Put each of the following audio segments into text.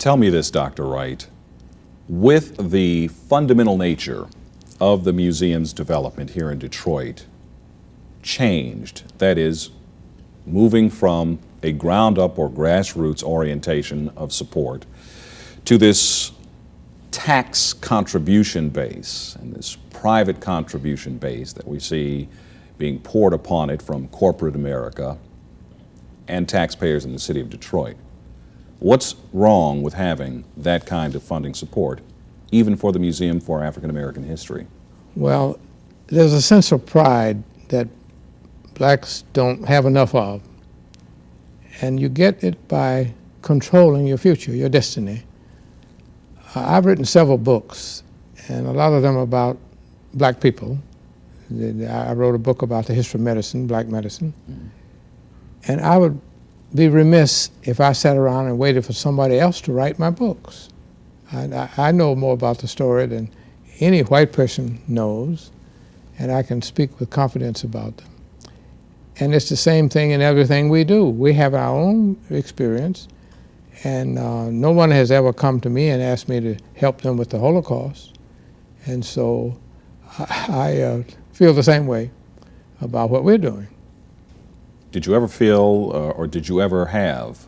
Tell me this, Dr. Wright. With the fundamental nature of the museum's development here in Detroit changed, that is, moving from a ground-up or grassroots orientation of support to this tax contribution base and this private contribution base that we see being poured upon it from corporate America and taxpayers in the city of Detroit. What's wrong with having that kind of funding support, even for the Museum for African American History? Well, there's a sense of pride that blacks don't have enough of, and you get it by controlling your future, your destiny. I've written several books, and a lot of them about black people. I wrote a book about the history of medicine, black medicine, and I would be remiss if I sat around and waited for somebody else to write my books. I know more about the story than any white person knows, and I can speak with confidence about them. And it's the same thing in everything we do. We have our own experience, and no one has ever come to me and asked me to help them with the Holocaust. And so I feel the same way about what we're doing. Did you ever feel, or did you ever have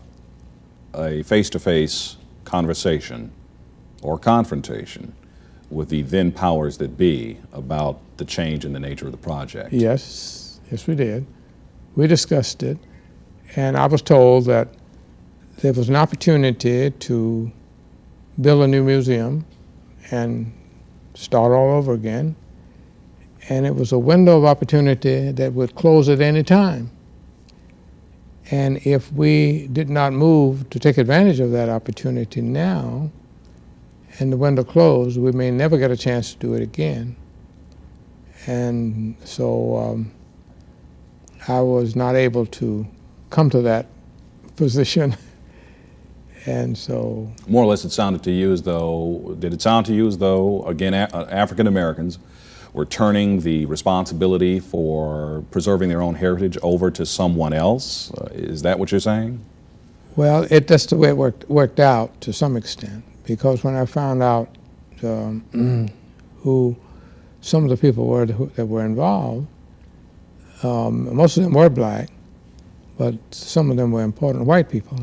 a face-to-face conversation or confrontation with the then powers that be about the change in the nature of the project? Yes, we did. We discussed it, and I was told that there was an opportunity to build a new museum and start all over again, and it was a window of opportunity that would close at any time. And if we did not move to take advantage of that opportunity now, and the window closed, we may never get a chance to do it again. And so I was not able to come to that position. And so, more or less, it sounded to you as though, did it sound to you as though, again, African Americans were turning the responsibility for preserving their own heritage over to someone else? Is that what you're saying? Well, that's the way it worked out to some extent, because when I found out who some of the people were that were involved, most of them were black, but some of them were important white people.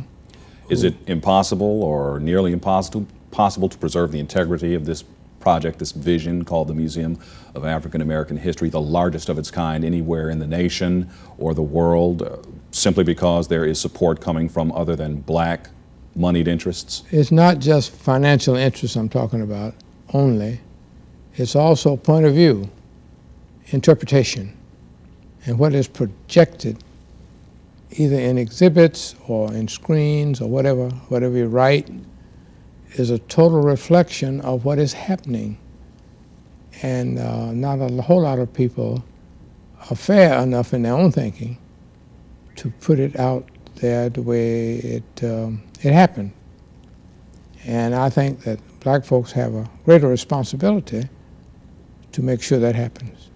Is it impossible or nearly impossible to preserve the integrity of this project, this vision called the Museum of African American History, the largest of its kind anywhere in the nation or the world, simply because there is support coming from other than black moneyed interests? It's not just financial interests I'm talking about only. It's also point of view, interpretation, and what is projected either in exhibits or in screens or whatever you write is a total reflection of what is happening. And not a whole lot of people are fair enough in their own thinking to put it out there the way it happened. And I think that black folks have a greater responsibility to make sure that happens.